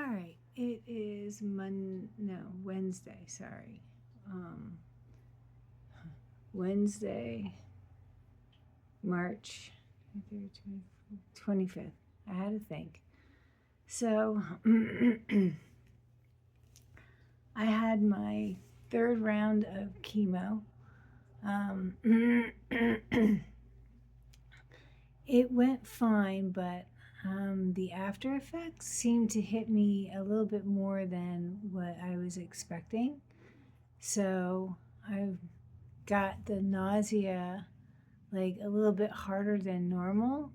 All right, it is Wednesday, sorry. Um, Wednesday, March 25th. I had to think. So, I had my third round of chemo. Um, it went fine, but the after effects seemed to hit me a little bit more than what I was expecting. So I've got the nausea like a little bit harder than normal,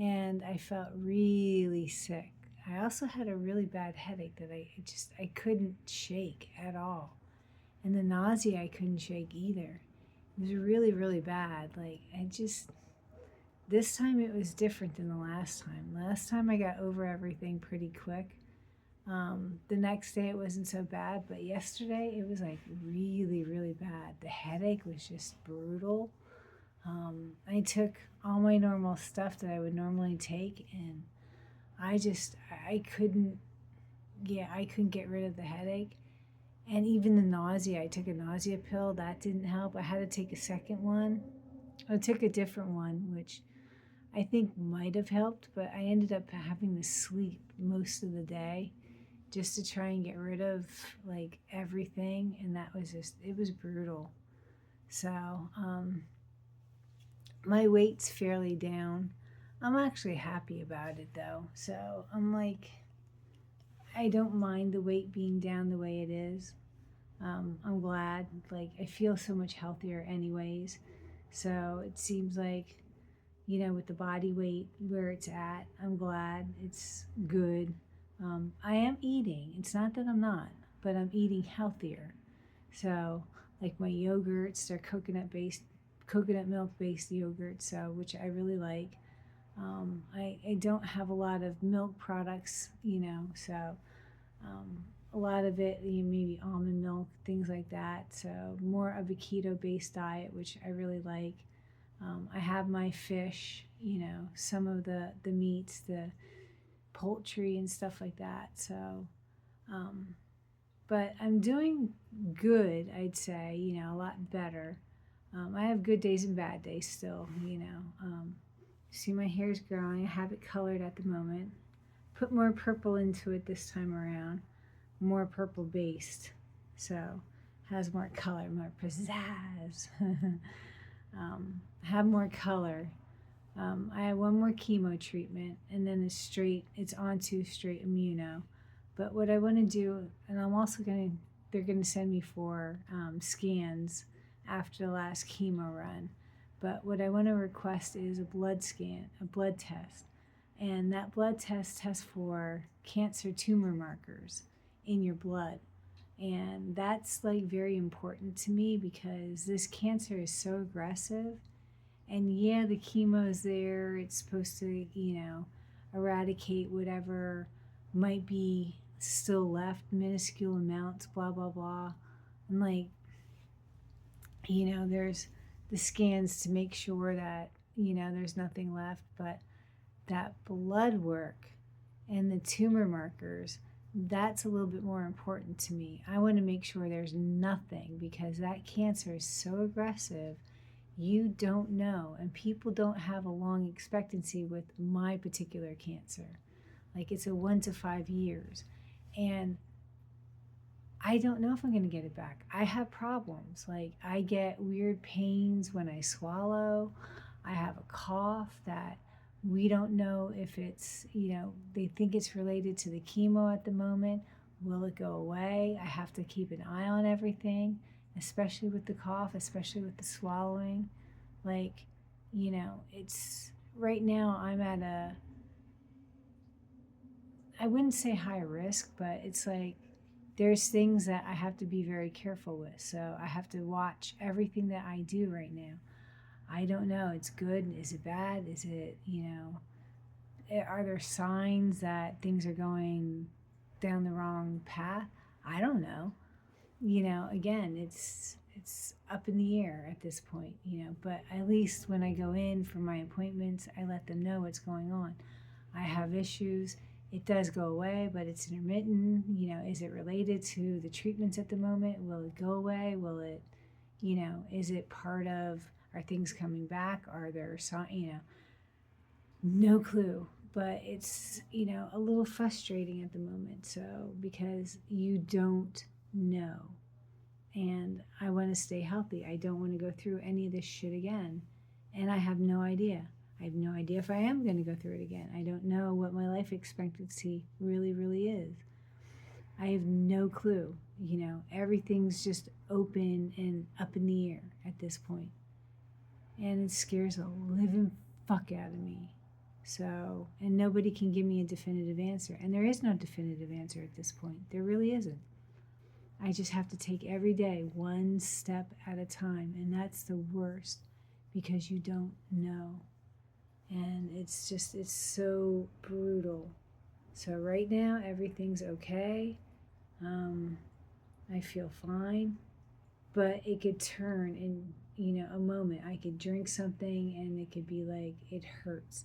and I felt really sick. I also had a really bad headache that I couldn't shake at all. And the nausea I couldn't shake either. It was really, really bad. Like this time it was different than the last time. Last time I got over everything pretty quick. The next day it wasn't so bad, but yesterday it was like really, really bad. The headache was just brutal. I took all my normal stuff that I would normally take, and I couldn't, yeah, I couldn't get rid of the headache. And even the nausea, I took a nausea pill, that didn't help. I had to take a second one. I took a different one, which I think might have helped, but I ended up having to sleep most of the day just to try and get rid of like everything. And it was brutal. So, my weight's fairly down. I'm actually happy about it though. So I'm like, I don't mind the weight being down the way it is. I'm glad. Like, I feel so much healthier, anyways. So it seems like, with the body weight where it's at, I'm glad it's good. I am eating. It's not that I'm not, but I'm eating healthier. So, like my yogurts, they're coconut milk based yogurt, so which I really like. I don't have a lot of milk products, so a lot of it, maybe almond milk, things like that. So more of a keto based diet, which I really like. I have my fish, some of the meats, the poultry and stuff like that. So, um, but I'm doing good, I'd say, a lot better. I have good days and bad days still. See, my hair's growing. I have it colored at the moment. Put more purple into it this time around, more purple based. So, has more color, more pizzazz. Have more color. I have one more chemo treatment, and then it's on to straight immuno. But what I want to do, and they're going to send me for scans after the last chemo run. But what I want to request is a blood scan, a blood test. And that blood test tests for cancer tumor markers in your blood. And that's like very important to me because this cancer is so aggressive. And yeah, the chemo is there. It's supposed to, eradicate whatever might be still left, minuscule amounts, blah, blah, blah. And like, there's the scans to make sure that, there's nothing left. But that blood work and the tumor markers, that's a little bit more important to me. I want to make sure there's nothing because that cancer is so aggressive. You don't know, and people don't have a long expectancy with my particular cancer. Like, it's a 1 to 5 years. And I don't know if I'm going to get it back. I have problems. Like, I get weird pains when I swallow. I have a cough that we don't know if it's, they think it's related to the chemo at the moment. Will it go away? I have to keep an eye on everything, especially with the cough, especially with the swallowing. Like, it's right now I'm at I wouldn't say high risk, but it's like there's things that I have to be very careful with. So I have to watch everything that I do right now. I don't know. It's good. Is it bad? Is it, are there signs that things are going down the wrong path? I don't know. Again, it's up in the air at this point, but at least when I go in for my appointments, I let them know what's going on. I have issues. it does go away, but it's intermittent. Is it related to the treatments at the moment? Will it go away? Will it, is it part of, are things coming back? Are there some, no clue. But it's, a little frustrating at the moment. So, because you don't know. And I want to stay healthy. I don't want to go through any of this shit again. And I have no idea. I have no idea if I am going to go through it again. I don't know what my life expectancy really, really is. I have no clue. Everything's just open and up in the air at this point. And it scares the living fuck out of me. So, and nobody can give me a definitive answer. And there is no definitive answer at this point. There really isn't. I just have to take every day one step at a time. And that's the worst because you don't know. And it's so brutal. So right now, everything's okay. I feel fine. But it could turn in, a moment. I could drink something and it could be like, it hurts.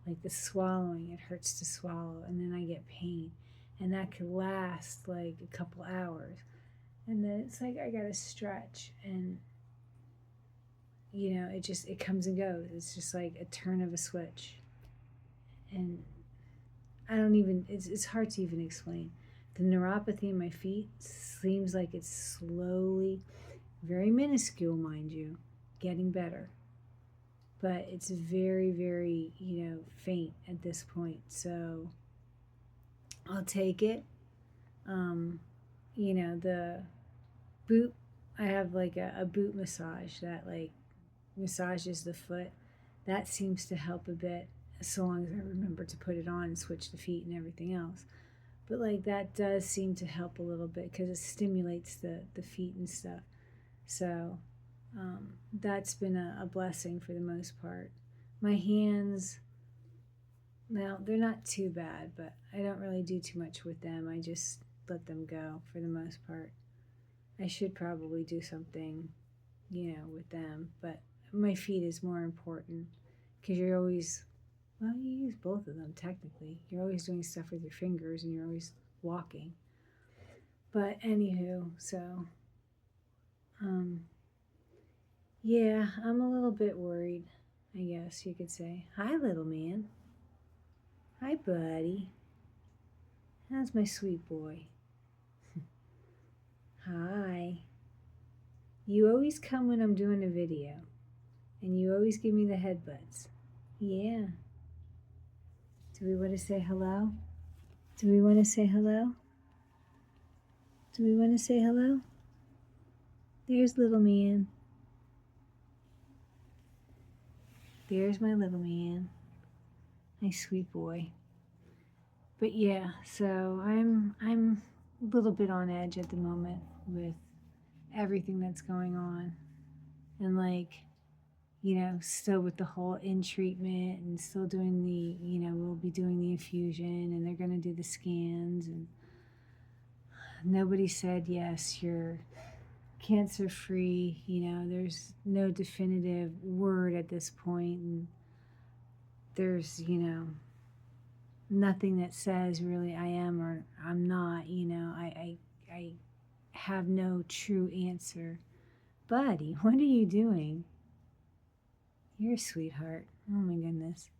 Like the swallowing, it hurts to swallow. And then I get pain. And that could last like a couple hours. And then it's like I gotta stretch. And, it comes and goes. It's just like a turn of a switch. And it's hard to even explain. The neuropathy in my feet seems like it's slowly, very minuscule, mind you, getting better. But it's very, very, faint at this point. So I'll take it. The boot, I have like a boot massage that like massages the foot. That seems to help a bit, so long as I remember to put it on and switch the feet and everything else. But like that does seem to help a little bit because it stimulates the feet and stuff. So that's been a blessing for the most part. My hands, well, they're not too bad, but I don't really do too much with them. I just let them go for the most part. I should probably do something, with them, but my feet is more important because you're always, well, you use both of them technically. You're always doing stuff with your fingers and you're always walking. But anywho, so, yeah, I'm a little bit worried, I guess you could say. Hi, little man. Hi, buddy. How's my sweet boy? Hi. You always come when I'm doing a video, and you always give me the headbutts. Yeah. Do we want to say hello? Do we want to say hello? Do we want to say hello? There's little man. There's my little man. My sweet boy. But yeah, so I'm a little bit on edge at the moment with everything that's going on. And like, still with the whole in treatment and still doing the, we'll be doing the infusion and they're going to do the scans. And nobody said, yes, you're cancer free. There's no definitive word at this point. And there's, nothing that says really I am or I'm not. I have no true answer. Buddy, what are you doing? You're a sweetheart. Oh my goodness.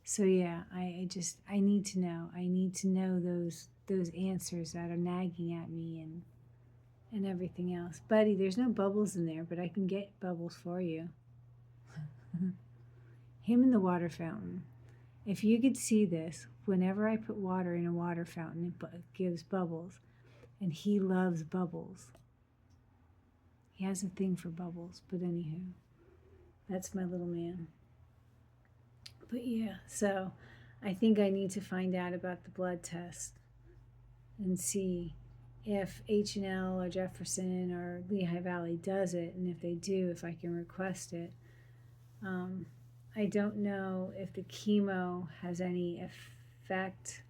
So yeah, I need to know. I need to know those answers that are nagging at me and everything else. Buddy, there's no bubbles in there, but I can get bubbles for you. Him in the water fountain. If you could see this, whenever I put water in a water fountain, it gives bubbles. And he loves bubbles. He has a thing for bubbles. But anywho, that's my little man. But yeah, so I think I need to find out about the blood test and see if H&L or Jefferson or Lehigh Valley does it. And if they do, if I can request it. I don't know if the chemo has any effect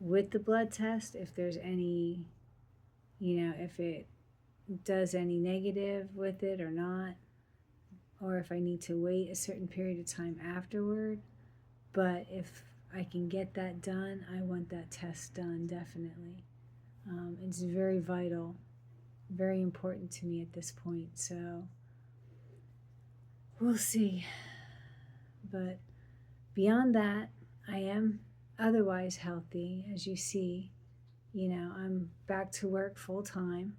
with the blood test, if there's any, if it does any negative with it or not, or if I need to wait a certain period of time afterward. But if I can get that done, I want that test done, definitely. It's very vital, very important to me at this point. So we'll see. But beyond that, I am otherwise healthy, as you see. I'm back to work full time.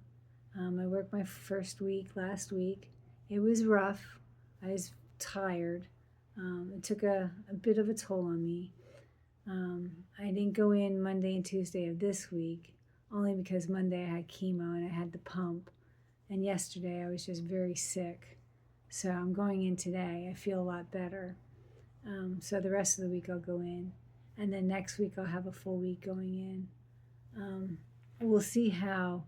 I worked my first week last week. It was rough. I was tired. It took a bit of a toll on me. I didn't go in Monday and Tuesday of this week, only because Monday I had chemo and I had the pump. And yesterday I was just very sick. So I'm going in today. I feel a lot better. So the rest of the week I'll go in. And then next week I'll have a full week going in. We'll see how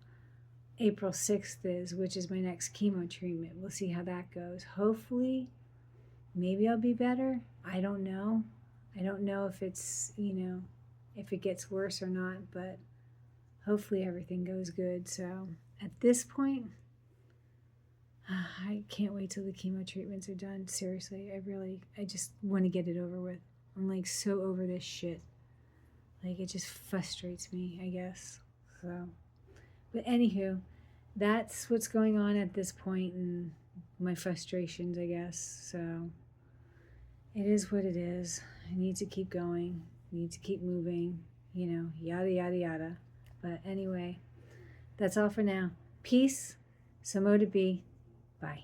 April 6th is, which is my next chemo treatment. We'll see how that goes. Hopefully, maybe I'll be better. I don't know. I don't know if it's, if it gets worse or not, but hopefully everything goes good. So at this point, I can't wait till the chemo treatments are done. Seriously, I just want to get it over with. I'm like so over this shit. Like it just frustrates me, I guess. So, but anywho, that's what's going on at this point and my frustrations, I guess. So it is what it is. I need to keep going. I need to keep moving, yada, yada, yada. But anyway, that's all for now. Peace. So mo to be. Bye.